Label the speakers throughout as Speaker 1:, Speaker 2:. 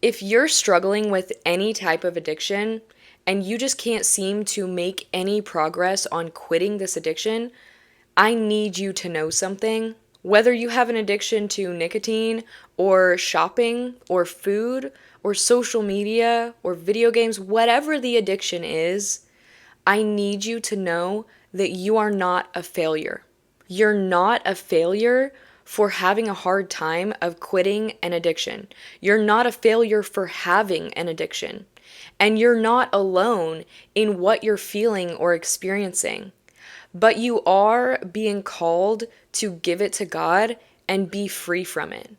Speaker 1: If you're struggling with any type of addiction and you just can't seem to make any progress on quitting this addiction, I need you to know something. Whether you have an addiction to nicotine or shopping or food or social media or video games, whatever the addiction is, I need you to know that you are not a failure. You're not a failure for having a hard time of quitting an addiction. You're not a failure for having an addiction. And you're not alone in what you're feeling or experiencing. But you are being called to give it to God and be free from it.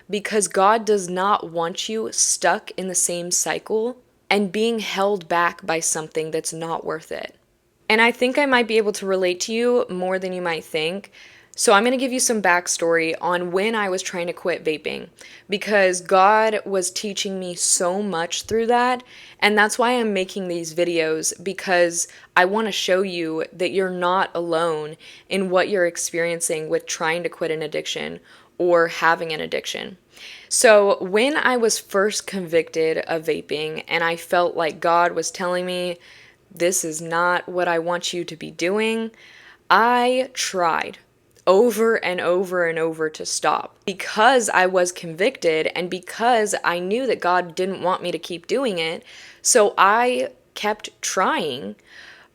Speaker 1: Because God does not want you stuck in the same cycle and being held back by something that's not worth it. And I think I might be able to relate to you more than you might think. So I'm going to give you some backstory on when I was trying to quit vaping because God was teaching me so much through that. And that's why I'm making these videos, because I want to show you that you're not alone in what you're experiencing with trying to quit an addiction or having an addiction. So when I was first convicted of vaping and I felt like God was telling me, this is not what I want you to be doing, I tried over and over and over to stop because I was convicted and because I knew that God didn't want me to keep doing it. So I kept trying,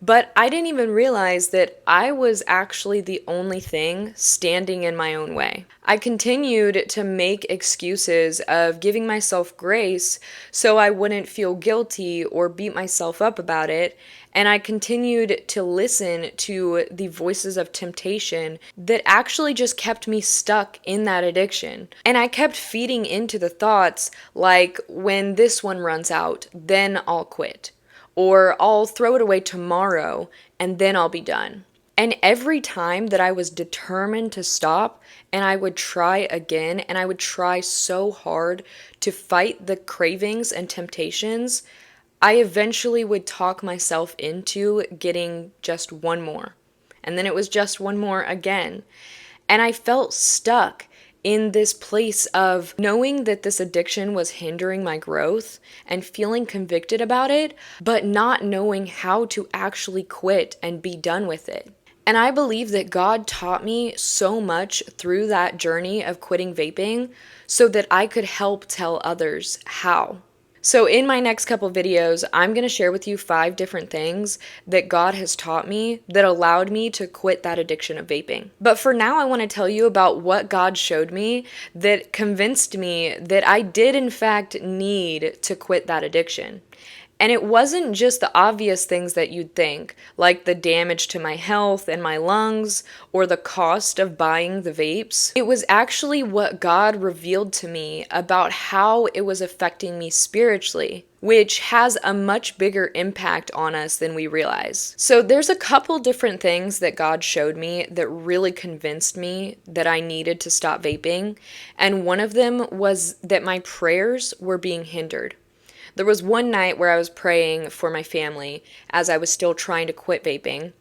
Speaker 1: but I didn't even realize that I was actually the only thing standing in my own way. I continued to make excuses of giving myself grace so I wouldn't feel guilty or beat myself up about it, and I continued to listen to the voices of temptation that actually just kept me stuck in that addiction. And I kept feeding into the thoughts like, when this one runs out, then I'll quit. Or I'll throw it away tomorrow and then I'll be done. And every time that I was determined to stop and I would try again and I would try so hard to fight the cravings and temptations, I eventually would talk myself into getting just one more. And then it was just one more again. And I felt stuck in this place of knowing that this addiction was hindering my growth and feeling convicted about it, but not knowing how to actually quit and be done with it. And I believe that God taught me so much through that journey of quitting vaping so that I could help tell others how. So in my next couple videos, I'm going to share with you 5 different things that God has taught me that allowed me to quit that addiction of vaping. But for now, I want to tell you about what God showed me that convinced me that I did in fact need to quit that addiction. And it wasn't just the obvious things that you'd think, like the damage to my health and my lungs, or the cost of buying the vapes. It was actually what God revealed to me about how it was affecting me spiritually, which has a much bigger impact on us than we realize. So there's a couple different things that God showed me that really convinced me that I needed to stop vaping, and one of them was that my prayers were being hindered. There was one night where I was praying for my family as I was still trying to quit vaping,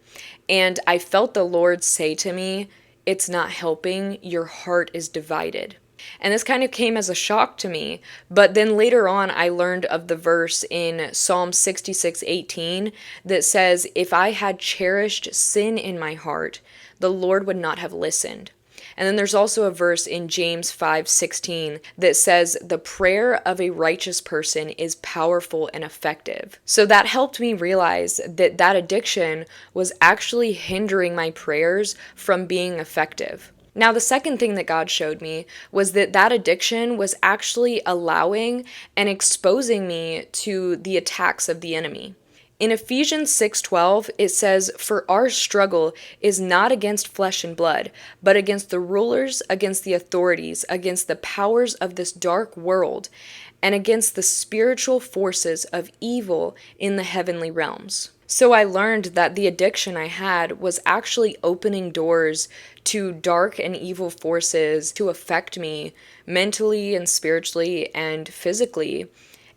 Speaker 1: and I felt the Lord say to me, "It's not helping, your heart is divided." And this kind of came as a shock to me, but then later on I learned of the verse in Psalm 66:18 that says, "If I had cherished sin in my heart, the Lord would not have listened." And then there's also a verse in James 5:16 that says, "The prayer of a righteous person is powerful and effective." So that helped me realize that that addiction was actually hindering my prayers from being effective. Now, the second thing that God showed me was that that addiction was actually allowing and exposing me to the attacks of the enemy. In Ephesians 6:12, it says, "For our struggle is not against flesh and blood, but against the rulers, against the authorities, against the powers of this dark world, and against the spiritual forces of evil in the heavenly realms." So I learned that the addiction I had was actually opening doors to dark and evil forces to affect me mentally and spiritually and physically.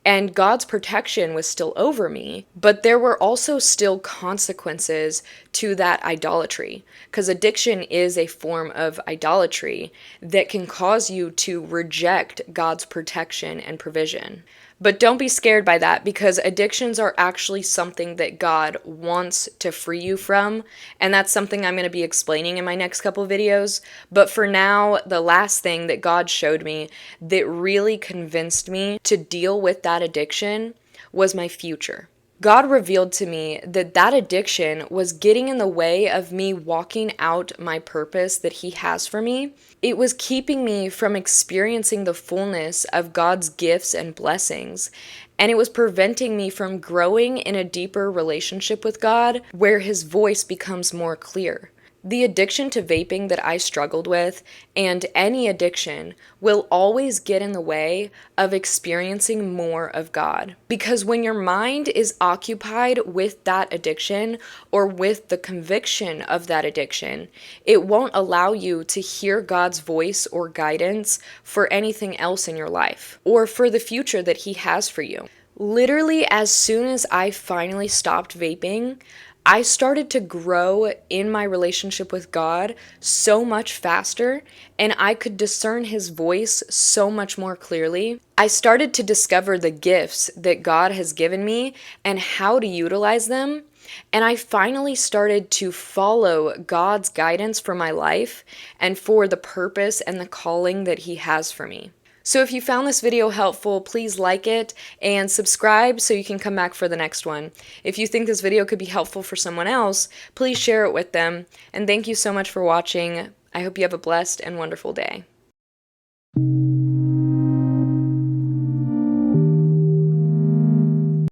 Speaker 1: and God's protection was still over me, but there were also still consequences to that idolatry, because addiction is a form of idolatry that can cause you to reject God's protection and provision. But don't be scared by that, because addictions are actually something that God wants to free you from, and that's something I'm going to be explaining in my next couple of videos. But for now, the last thing that God showed me that really convinced me to deal with that addiction was my future. God revealed to me that that addiction was getting in the way of me walking out my purpose that He has for me. It was keeping me from experiencing the fullness of God's gifts and blessings, and it was preventing me from growing in a deeper relationship with God where His voice becomes more clear. The addiction to vaping that I struggled with, and any addiction, will always get in the way of experiencing more of God. Because when your mind is occupied with that addiction or with the conviction of that addiction, it won't allow you to hear God's voice or guidance for anything else in your life or for the future that He has for you. Literally, as soon as I finally stopped vaping, I started to grow in my relationship with God so much faster, and I could discern His voice so much more clearly. I started to discover the gifts that God has given me and how to utilize them, and I finally started to follow God's guidance for my life and for the purpose and the calling that He has for me. So if you found this video helpful, please like it and subscribe so you can come back for the next one. If you think this video could be helpful for someone else, please share it with them. And thank you so much for watching. I hope you have a blessed and wonderful day.